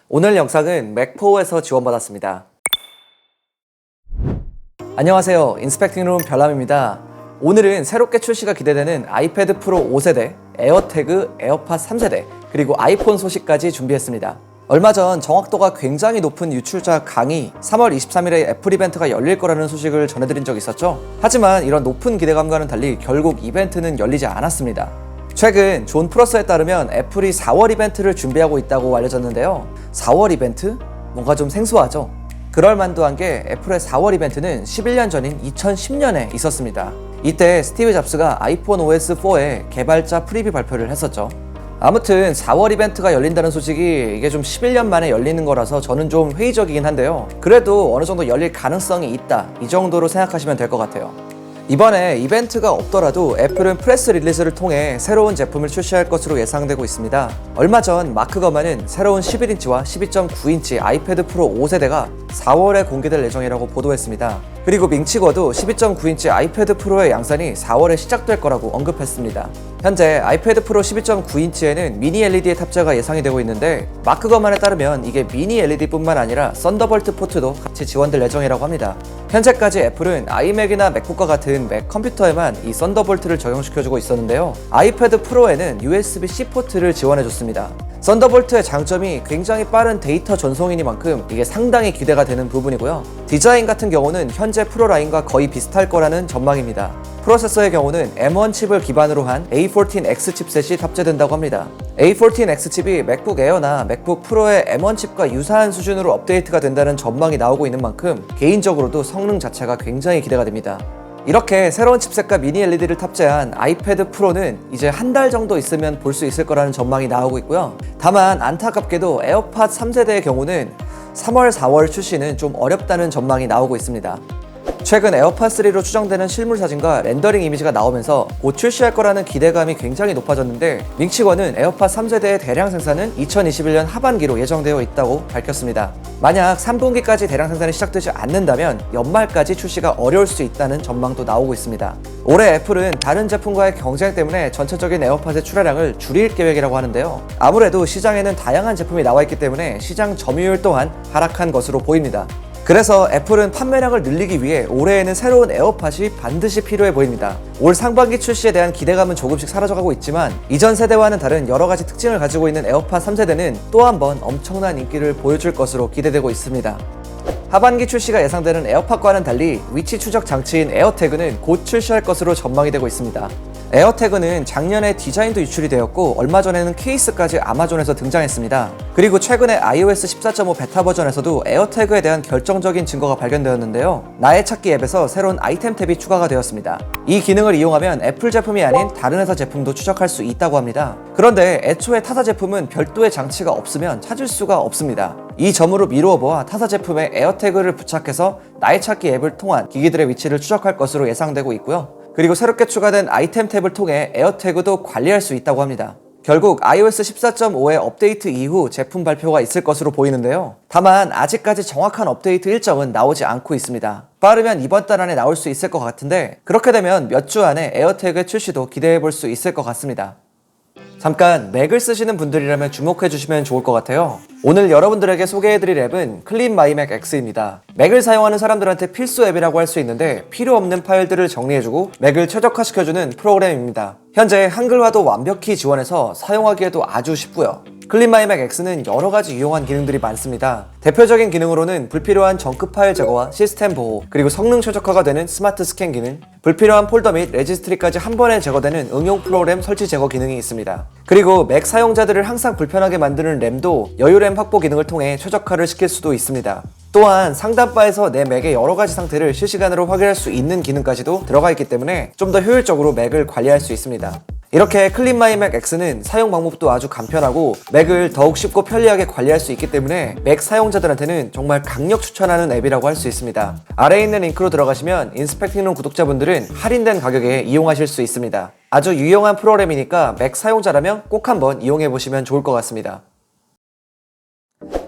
오늘 영상은 맥4에서 지원받았습니다. 안녕하세요. 인스펙팅룸 별남입니다. 오늘은 새롭게 출시가 기대되는 아이패드 프로 5세대, 에어태그, 에어팟 3세대, 그리고 아이폰 소식까지 준비했습니다. 얼마 전 정확도가 굉장히 높은 유출자 강의 3월 23일에 애플 이벤트가 열릴 거라는 소식을 전해드린 적이 있었죠. 하지만 이런 높은 기대감과는 달리 결국 이벤트는 열리지 않았습니다. 최근 존 프러스에 따르면 애플이 4월 이벤트를 준비하고 있다고 알려졌는데요. 4월 이벤트? 뭔가 좀 생소하죠? 그럴만도 한 게 애플의 4월 이벤트는 11년 전인 2010년에 있었습니다. 이때 스티브 잡스가 아이폰 OS4의 개발자 프리뷰 발표를 했었죠. 아무튼 4월 이벤트가 열린다는 소식이 이게 좀 11년 만에 열리는 거라서 저는 좀 회의적이긴 한데요. 그래도 어느 정도 열릴 가능성이 있다, 이 정도로 생각하시면 될 것 같아요. 이번에 이벤트가 없더라도 애플은 프레스 릴리즈를 통해 새로운 제품을 출시할 것으로 예상되고 있습니다. 얼마 전 마크 거만은 새로운 11인치와 12.9인치 아이패드 프로 5세대가 4월에 공개될 예정이라고 보도했습니다. 그리고 밍치거도 12.9인치 아이패드 프로의 양산이 4월에 시작될 거라고 언급했습니다. 현재 아이패드 프로 12.9인치에는 미니 LED의 탑재가 예상이 되고 있는데 마크 거만에 따르면 이게 미니 LED뿐만 아니라 썬더볼트 포트도 같이 지원될 예정이라고 합니다. 현재까지 애플은 아이맥이나 맥북과 같은 맥 컴퓨터에만 이 썬더볼트를 적용시켜주고 있었는데요. 아이패드 프로에는 USB-C 포트를 지원해줬습니다. 썬더볼트의 장점이 굉장히 빠른 데이터 전송이니만큼 이게 상당히 기대가 되는 부분이고요. 디자인 같은 경우는 현재 프로 라인과 거의 비슷할 거라는 전망입니다. 프로세서의 경우는 M1 칩을 기반으로 한 A14X 칩셋이 탑재된다고 합니다. A14X 칩이 맥북 에어나 맥북 프로의 M1 칩과 유사한 수준으로 업데이트가 된다는 전망이 나오고 있는 만큼 개인적으로도 성능 자체가 굉장히 기대가 됩니다. 이렇게 새로운 칩셋과 미니 LED를 탑재한 아이패드 프로는 이제 한 달 정도 있으면 볼 수 있을 거라는 전망이 나오고 있고요. 다만 안타깝게도 에어팟 3세대의 경우는 3월, 4월 출시는 좀 어렵다는 전망이 나오고 있습니다. 최근 에어팟3로 추정되는 실물 사진과 렌더링 이미지가 나오면서 곧 출시할 거라는 기대감이 굉장히 높아졌는데 밍치거는 에어팟 3세대의 대량 생산은 2021년 하반기로 예정되어 있다고 밝혔습니다. 만약 3분기까지 대량 생산이 시작되지 않는다면 연말까지 출시가 어려울 수 있다는 전망도 나오고 있습니다. 올해 애플은 다른 제품과의 경쟁 때문에 전체적인 에어팟의 출하량을 줄일 계획이라고 하는데요. 아무래도 시장에는 다양한 제품이 나와 있기 때문에 시장 점유율 또한 하락한 것으로 보입니다. 그래서 애플은 판매량을 늘리기 위해 올해에는 새로운 에어팟이 반드시 필요해 보입니다. 올 상반기 출시에 대한 기대감은 조금씩 사라져가고 있지만 이전 세대와는 다른 여러가지 특징을 가지고 있는 에어팟 3세대는 또 한 번 엄청난 인기를 보여줄 것으로 기대되고 있습니다. 하반기 출시가 예상되는 에어팟과는 달리 위치 추적 장치인 에어태그는 곧 출시할 것으로 전망이 되고 있습니다. 에어태그는 작년에 디자인도 유출이 되었고 얼마 전에는 케이스까지 아마존에서 등장했습니다. 그리고 최근에 iOS 14.5 베타 버전에서도 에어태그에 대한 결정적인 증거가 발견되었는데요. 나의 찾기 앱에서 새로운 아이템 탭이 추가가 되었습니다. 이 기능을 이용하면 애플 제품이 아닌 다른 회사 제품도 추적할 수 있다고 합니다. 그런데 애초에 타사 제품은 별도의 장치가 없으면 찾을 수가 없습니다. 이 점으로 미루어 보아 타사 제품에 에어태그를 부착해서 나의 찾기 앱을 통한 기기들의 위치를 추적할 것으로 예상되고 있고요. 그리고 새롭게 추가된 아이템 탭을 통해 에어태그도 관리할 수 있다고 합니다. 결국 iOS 14.5의 업데이트 이후 제품 발표가 있을 것으로 보이는데요. 다만 아직까지 정확한 업데이트 일정은 나오지 않고 있습니다. 빠르면 이번 달 안에 나올 수 있을 것 같은데 그렇게 되면 몇 주 안에 에어태그의 출시도 기대해 볼 수 있을 것 같습니다. 잠깐 맥을 쓰시는 분들이라면 주목해 주시면 좋을 것 같아요. 오늘 여러분들에게 소개해드릴 앱은 클린 마이 맥 X입니다. 맥을 사용하는 사람들한테 필수 앱이라고 할 수 있는데 필요 없는 파일들을 정리해주고 맥을 최적화시켜주는 프로그램입니다. 현재 한글화도 완벽히 지원해서 사용하기에도 아주 쉽고요. 클린 마이 맥 X는 여러가지 유용한 기능들이 많습니다. 대표적인 기능으로는 불필요한 정크 파일 제거와 시스템 보호, 그리고 성능 최적화가 되는 스마트 스캔 기능, 불필요한 폴더 및 레지스트리까지 한 번에 제거되는 응용 프로그램 설치 제거 기능이 있습니다. 그리고 맥 사용자들을 항상 불편하게 만드는 램도 여유램 확보 기능을 통해 최적화를 시킬 수도 있습니다. 또한 상단바에서 내 맥의 여러가지 상태를 실시간으로 확인할 수 있는 기능까지도 들어가 있기 때문에 좀 더 효율적으로 맥을 관리할 수 있습니다. 이렇게 클린 마이 맥 X는 사용 방법도 아주 간편하고 맥을 더욱 쉽고 편리하게 관리할 수 있기 때문에 맥 사용자들한테는 정말 강력 추천하는 앱이라고 할 수 있습니다. 아래에 있는 링크로 들어가시면 인스펙팅룸 구독자분들은 할인된 가격에 이용하실 수 있습니다. 아주 유용한 프로그램이니까 맥 사용자라면 꼭 한번 이용해 보시면 좋을 것 같습니다.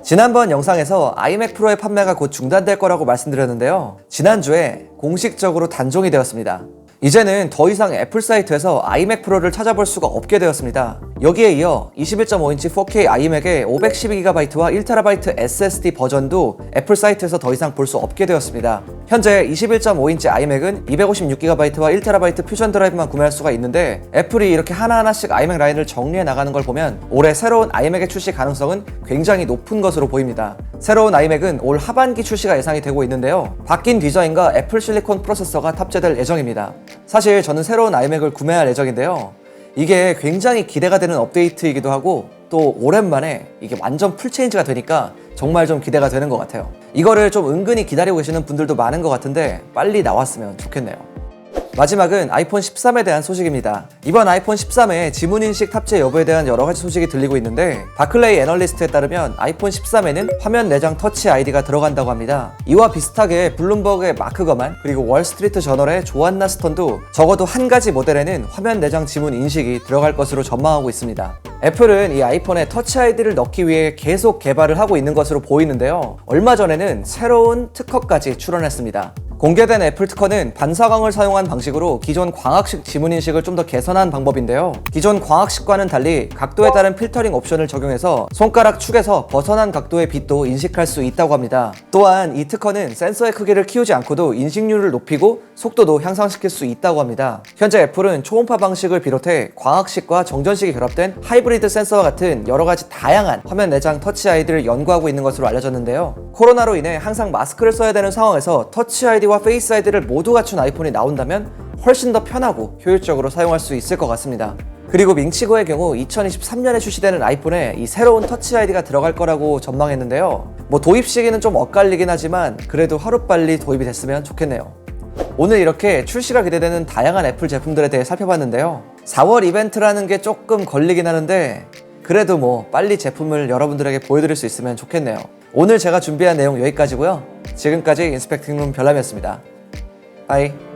지난번 영상에서 아이맥 프로의 판매가 곧 중단될 거라고 말씀드렸는데요. 지난주에 공식적으로 단종이 되었습니다. 이제는 더 이상 애플 사이트에서 아이맥 프로를 찾아볼 수가 없게 되었습니다. 여기에 이어 21.5인치 4K 아이맥의 512GB와 1TB SSD 버전도 애플 사이트에서 더 이상 볼 수 없게 되었습니다. 현재 21.5인치 아이맥은 256GB와 1TB 퓨전 드라이브만 구매할 수가 있는데 애플이 이렇게 하나하나씩 아이맥 라인을 정리해 나가는 걸 보면 올해 새로운 아이맥의 출시 가능성은 굉장히 높은 것으로 보입니다. 새로운 아이맥은 올 하반기 출시가 예상이 되고 있는데요. 바뀐 디자인과 애플 실리콘 프로세서가 탑재될 예정입니다. 사실 저는 새로운 아이맥을 구매할 예정인데요. 이게 굉장히 기대가 되는 업데이트이기도 하고 또 오랜만에 이게 완전 풀체인지가 되니까 정말 좀 기대가 되는 것 같아요. 이거를 좀 은근히 기다리고 계시는 분들도 많은 것 같은데 빨리 나왔으면 좋겠네요. 마지막은 아이폰 13에 대한 소식입니다. 이번 아이폰 13의 지문인식 탑재 여부에 대한 여러가지 소식이 들리고 있는데 바클레이 애널리스트에 따르면 아이폰 13에는 화면 내장 터치 아이디가 들어간다고 합니다. 이와 비슷하게 블룸버그의 마크 거만 그리고 월스트리트 저널의 조안나 스턴도 적어도 한 가지 모델에는 화면 내장 지문 인식이 들어갈 것으로 전망하고 있습니다. 애플은 이 아이폰에 터치 아이디를 넣기 위해 계속 개발을 하고 있는 것으로 보이는데요. 얼마 전에는 새로운 특허까지 출원했습니다. 공개된 애플 특허는 반사광을 사용한 방식으로 기존 광학식 지문인식을 좀 더 개선한 방법인데요. 기존 광학식과는 달리 각도에 따른 필터링 옵션을 적용해서 손가락 축에서 벗어난 각도의 빛도 인식할 수 있다고 합니다. 또한 이 특허는 센서의 크기를 키우지 않고도 인식률을 높이고 속도도 향상시킬 수 있다고 합니다. 현재 애플은 초음파 방식을 비롯해 광학식과 정전식이 결합된 하이브리드 센서와 같은 여러가지 다양한 화면 내장 터치 아이디를 연구하고 있는 것으로 알려졌는데요. 코로나로 인해 항상 마스크를 써야 되는 상황에서 터치 아이디와 페이스 아이디를 모두 갖춘 아이폰이 나온다면 훨씬 더 편하고 효율적으로 사용할 수 있을 것 같습니다. 그리고 밍치고의 경우 2023년에 출시되는 아이폰에 이 새로운 터치 아이디가 들어갈 거라고 전망했는데요. 도입 시기는 좀 엇갈리긴 하지만 그래도 하루빨리 도입이 됐으면 좋겠네요. 오늘 이렇게 출시가 기대되는 다양한 애플 제품들에 대해 살펴봤는데요. 4월 이벤트라는 게 조금 걸리긴 하는데 그래도 빨리 제품을 여러분들에게 보여드릴 수 있으면 좋겠네요. 오늘 제가 준비한 내용 여기까지고요. 지금까지 인스펙팅룸 별남이었습니다. 바이.